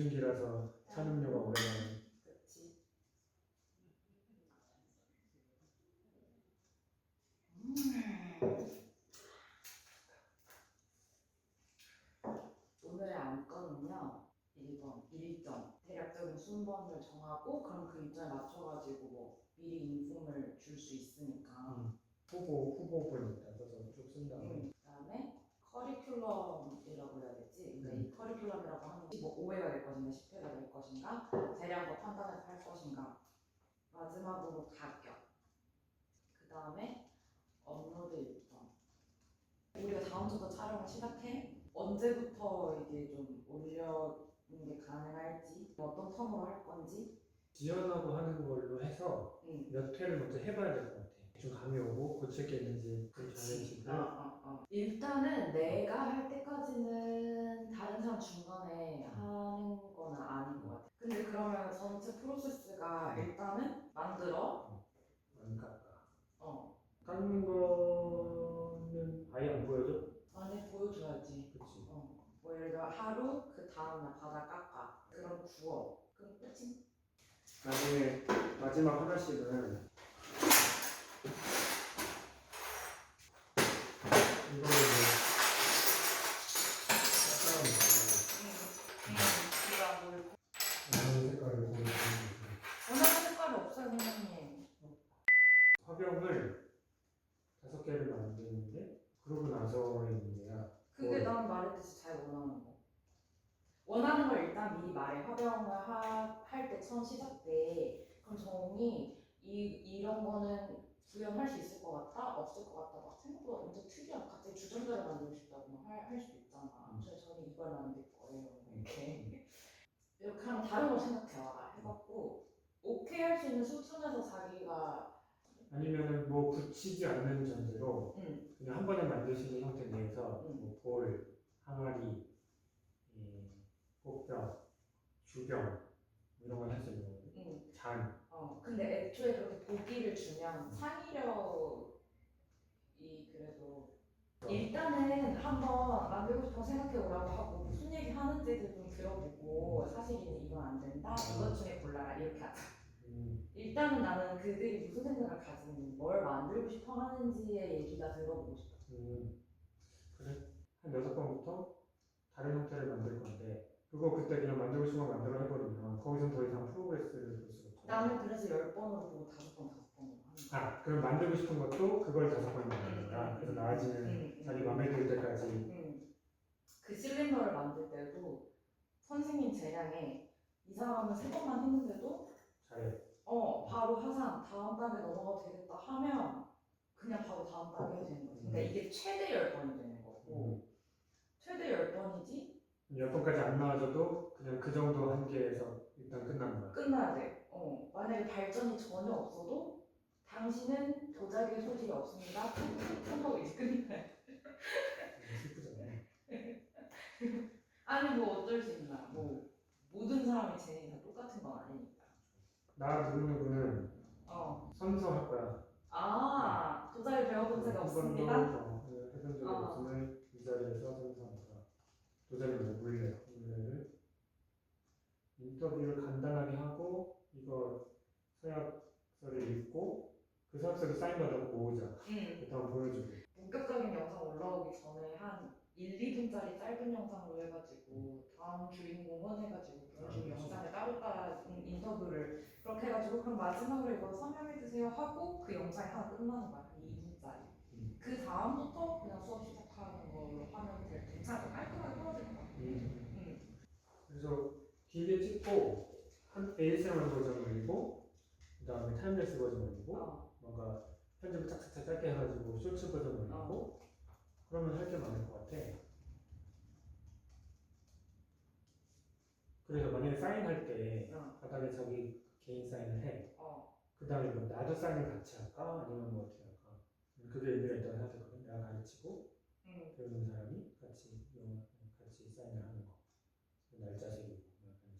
비순기라서 찬음료가 오래 가는. 그치. 오늘의 안건은요. 1번 일정. 대략적인 순번을 정하고 그럼 그 일정에 맞춰가지고 뭐 미리 인폼을 줄 수 있으니까. 후보를 일단 써서 쭉 쓴 다음에. 그다음에 커리큘럼이라고 해야겠지. 그러니까 이 커리큘럼이라고 하는 게 뭐 5회가 될 것인가 10회가 될 것인가 대략 판단해서 할 것인가. 마지막으로 가격. 그다음에 업로드 일정. 우리가 다음 주부터 촬영을 시작해. 언제부터 이게 좀 올려는 게 가능할지, 어떤 텀으로 할 건지. 지연하고 하는 걸로 해서 몇 회를 먼저 해봐야 될 것 같아. 좀 감이 오고 고칠 게 있는지 좀 잘해지고. 일단은 내가 할 때까지는 다른 사람 중간에 하는 거는 아닌 것 같아. 근데 그러면 전체 프로세스가 일단은 만들어. 안 깎아. 깎는 거는 아예 안 보여줘? 아니 보여줘야지. 그치. 뭐 예를 들어 하루 그 다음날 바다 깎아. 그럼 구워. 그럼 끝이. 나중에 마지막 하나씩은 이거를 원하는 색깔을 고르는 거지. 원하는 색깔이 없어요 선생님. 화병을 5개를 만드는데 그러고 나서의 문제야. 그게 난 말했듯이 잘 원하는 거. 원하는 걸 일단 미리 말해. 화병을 할 때 처음 시작 때 그럼 정이 이런 거는 구현할 수 있을 것 같다? 없을 것 같다? 막 생각보다 엄청 특이한 갑자기 주전자를 만들고 싶다고 할 수도 있잖아. 저는 이걸 만들 거예요. 이렇게 하면 다른 걸 생각해와라 해갖고 오케이 할 수 있는 수준에서 자기가 아니면은 뭐 붙이지 않는 전제로 그냥 한 번에 만들 수 있는 형태 내에서 뭐 볼, 항아리, 꽃병, 주병 이런 걸 할 수 있는 거거든. 잔. 근데 애초에 그렇게 보기를 주면 창의력이 그래도 일단은 한번 만들고 싶은 거 생각해 오라고 하고 무슨 얘기 하는지도 좀 들어보고 사실은 이건 안 된다 이것 중에 골라라 이렇게 하자. 일단은 나는 그들이 무슨 생각을 가지는지 뭘 만들고 싶어 하는지의 얘기가 들어보고 싶어. 그래. 한 6번부터 다른 형태를 만들 건데 그거 그때 그냥 만들고 싶은 거 만들어 해버리면 거기서 더 이상 프로그레스를 볼 수가 없어. 나는 그래서 10번으로 보고 5번으로 하는 거야. 그럼 만들고 싶은 것도 그걸 5번 만드는 거야. 그래서 나아지는 자기 맘에 들 때까지. 그 실린더를 만들 때도 선생님 재량에 이 사람은 3번만 했는데도 잘해. 바로 하상 다음 단계 넘어가도 되겠다 하면 그냥 바로 다음 단계 되는 거지. 그러니까 이게 최대 10번이 되는 거고 최대 10번이지 10번까지 안 나와줘도 그냥 그 정도 한계에서 일단 끝나는 거야. 끝나야 돼. 만약에 발전이 전혀 없어도 당신은 도자기의 소질이 없습니다. 하고 이제 끝나야 돼. 슬프잖아. 아니 뭐 어쩔 수 있나. 뭐 모든 사람의 재능이 다 똑같은 건 아니니까. 나 누구누구는 선서할 거야. 도자기 배워본 적이 없습니다. 해본 적이 없음을 이 자리에서 선서한다. 도자기는 물레를 인터뷰를 간단하게 하고 이거 서약서를 읽고 그 서약서를 사인받아서 모으자. 일단 보여주고. 본격적인 영상 올라오기 전에 한 1, 2분짜리 짧은 영상으로 해가지고 다음 주인공은 해가지고 그런 식으로 영상에 따로따로 인터뷰를 그렇게 해가지고 그럼 마지막으로 이거 설명해주세요 하고 그 영상이 하나 끝나는 거야. 한 2분짜리. 그 다음부터 그냥 수업 시작하는 걸로 하면 될 텐데 깔끔하게 떨어질 거야. 그래서 길게 찍고 한 ASMR 버전 올리고 그 다음에 타임레스 버전 올리고 뭔가 편집을 착착 짧게 해가지고 쇼츠 버전 올리고 그러면 할 게 많을 것 같아. 그래서 만약에 사인할 때 바닥에 자기 개인 사인을 해. 그 다음에 뭐 나도 사인을 같이 할까? 아니면 뭐 어떻게 할까? 그게 의미가 있다고 생각했거든. 내가 가르치고 배우는 사람이 같이 사인을 하는 거. 날짜 새기고 그런 식으로.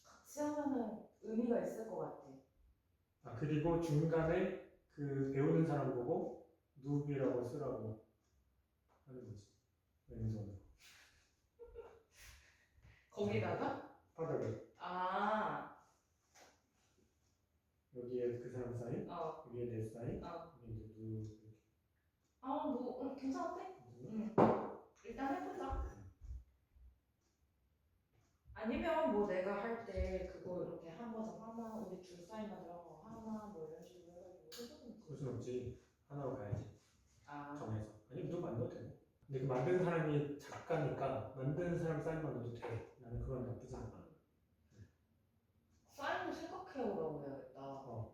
같이 하면은 의미가 있을 것 같아. 그리고 중간에 그 배우는 사람 보고 누비라고 쓰라고 하는 거지. 왼손으로. 거기다가? 바닥에 여기에 그 사람 사인, 여기에 내 사인, 여기 이제 누 뭐 괜찮은데? 일단 해보자. 아니면 뭐 내가 할 때 그거 이렇게 한 버전 하나, 우리 줄 사인만 들어간 거 하나, 뭐 이런 식으로 해가지고 해보든지. 그럴 순 없지. 하나로 가야지. 아, 정해서. 아니 무조건 안 넣어도 되고. 근데 그 만든 사람이 작가니까 만드는 사람 사인만 넣어도 돼. 나는 그건 나쁘지 않아. 사인을 생각해보라고 해야겠다. 맞아.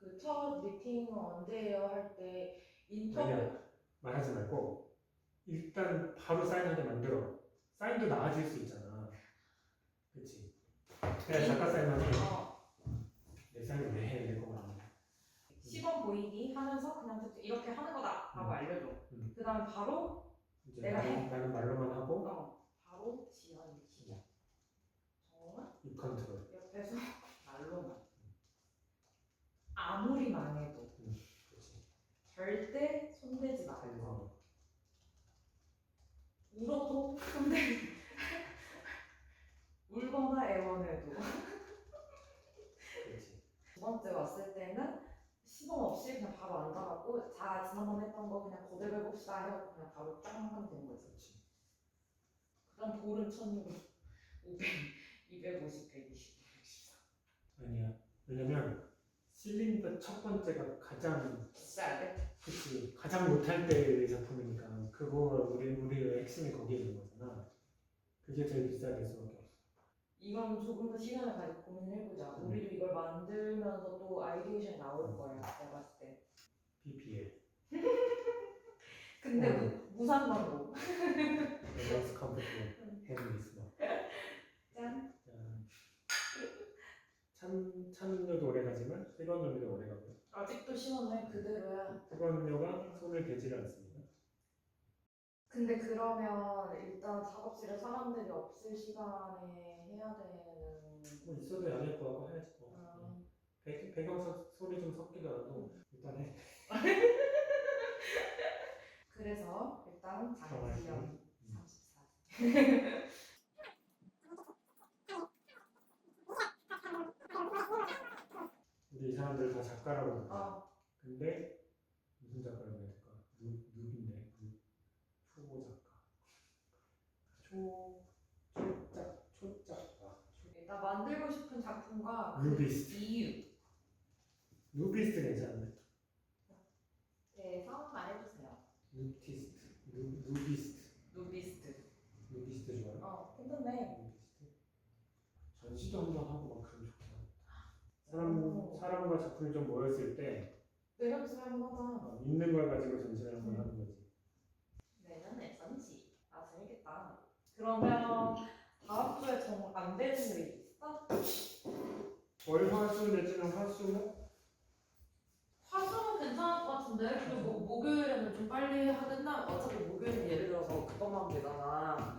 그 첫 미팅은 언제예요 할 때 인터뷰. 아니야. 말하지 말고 일단 바로 사인하게 만들어. 사인도 나아질 수 있잖아. 그치? 그냥 작가 사인만 해. 내 사인을 왜 해? 이럴 거면 안 해. 시범 보이기 하면서 그냥 이렇게 하는 거다 라고 알려줘. 그 다음 바로 이제 내가 해. 나는 말로만 하고 바로 지연이 시작. 정말 입 컨트롤. 옆에서 말로만. 아무리 망해도 그치. 절대 손대지 말고. 그래서 울어도 손대지. 울거나 애원해도. 그치. 두 번째 왔을 때는 시범 없이 그냥 바로 앉아갖고 자 지난번에 했던 거 그냥 그대로 해봅시다 해갖고 그냥 바로 딱 하면 되는 거지. 그치. 그다음 볼은 1600, 500, 250, 120, 114. 아니야. 왜냐면 실린더 첫 번째가 가장 비싸야 돼? 그치 가장 못할 때의 작품이니까 그거 우리의 핵심이 거기에 있는 거잖아. 그게 제일 비싸게 될 수밖에 없어. 이건 조금 더 시간을 가지고 고민해보자. 우리도 이걸 만들면서 또 아이디어션이 나올 거야. 내가 봤을 때. BPL. 근데 무상광고. 밸런스 컴퓨터 헤드리스머. 짠. 찬음료도 오래 가지만 뜨거운 음료도 오래 가고요. 아직도 시원해. 그대로야. 뜨거운 음료가 손을 대지를 않습니다. 근데 그러면 일단 작업실에 사람들이 없을 시간에 해야 되는. 뭐 있어도 양일 거 하고 해야지 뭐. 배경 소리 좀 섞이더라도 일단 해. 그래서 일단 장기연 34. 근데 이 사람들 다 작가라고 합니다. 어. 근데 무슨 작가라고 해야 될까? 누빈데 초보 작가. 초작가. 나 만들고 싶은 작품과 그 누비스트. 이유. 누비스트 괜찮은데? 대성 말해주세요. 누비스트. 누비스트 좋아요? 괜찮네. 누비스트. 전시도 한번 하고 막 그러면 좋겠다. 사람과 작품이 좀 모였을 때 내년쯤에 한번 하자. 있는 걸 가지고 전시를 한번 하는 거지. 내년에 전시. 재밌겠다. 그러면 다음 주에 정 안 되는 일이 있어? 월화수 내지는 화수목? 화수는 괜찮을 것 같은데? 그리고 목요일에는 좀 빨리 하겠나? 어차피 목요일은 예를 들어서 그것만 하면 되잖아.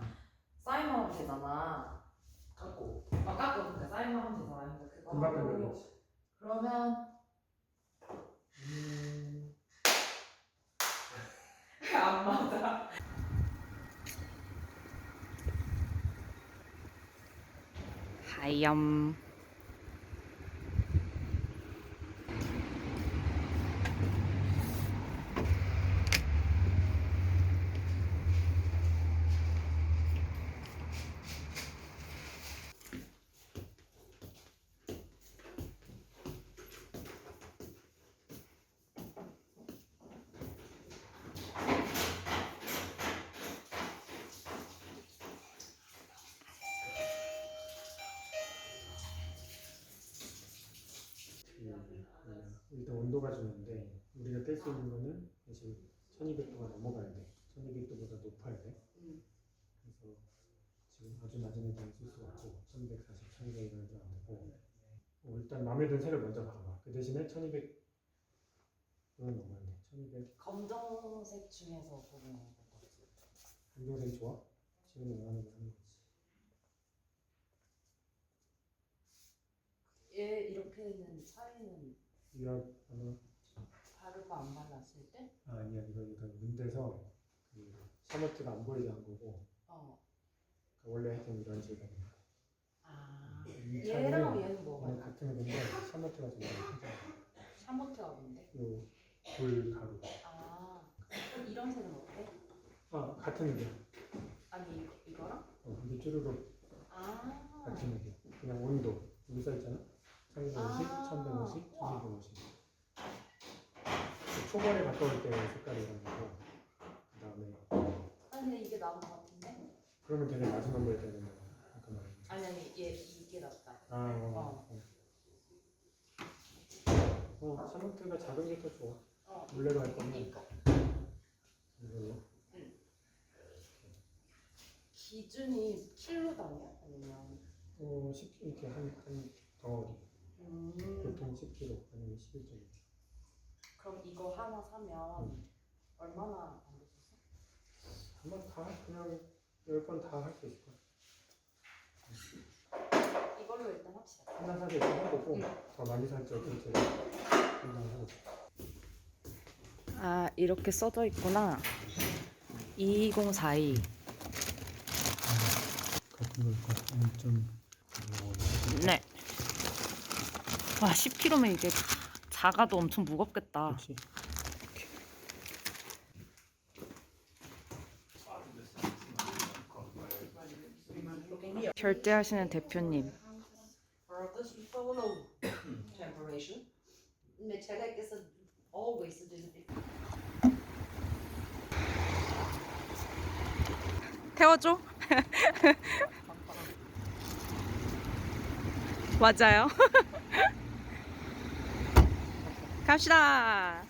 사인만 하면 되잖아. 깎고. 깎고 사인만 하면 되잖아. 근데 그거 금방 하고 끝나겠지. 그러면 안 맞아. 하염. 일단 온도가 중요한데 우리가 뗄 수 있는 거는 사실 1200도가 넘어가야 돼. 1200도보다 높아야 돼. 그래서 지금 아주 낮은 애들은 쓸 수가 없고 1240, 1200 이런 애들 안 되고 일단 마음에 드는 색을 먼저 봐봐. 그 대신에 1200도는 넘어야 돼. 1200 검정색 중에서 보면 검정색 좋아? 지금 원하는 거 하는 거지. 얘 이렇게는 차이는 이거 아마 바르고 안 발랐을 때? 아니야 이거 문대서 그 샤머트가 안 보이게 한 거고 원래 하여튼 이런 질감이야. 아, 이 얘랑 차는 얘는 뭐가 얘는 달라? 같은 애인데 샤머트가 좀 다르죠. 샤모트가 뭔데? 요불 가루. 아, 그럼 이런 색은 어때? 아 같은 애야. 아니 이거랑? 근데 쭈루룩 아, 같은 애야. 그냥 온도 여기 써 있잖아. 1250, 1150, 1250. 초반에 갔다 올 때 색깔이란 거고 그다음에 아니 근데 이게 나은 것 같은데? 그러면 되게 마지막 거에 되는 거야. 잠깐만. 아니 얘 이게 낫다. 샤머트가 작은 게 더 좋아. 어. 물레로 할 거면 이거. 이걸로. 기준이 킬로 단위야? 아니면? 10 이렇게 한 덩어리. 보통 10kg 아니면 11.5kg. 그럼 이거 하나 사면 얼마나 만드셨어? 아마 다 그냥 10번 다 할 수 있을 거야. 이걸로 일단 합시다. 하나 사서 이렇게 해보고 더 많이 살지 어떨지 생각하고. 아 이렇게 써져 있구나. 2042. 같은 걸 거. 1.5. 네. 와 10kg면 이게 작아도 엄청 무겁겠다. 역시. 결제하시는 대표님. Brothers we follow temperation. Metallic에서 always delivery. 태워줘? 맞아요. 갑시다.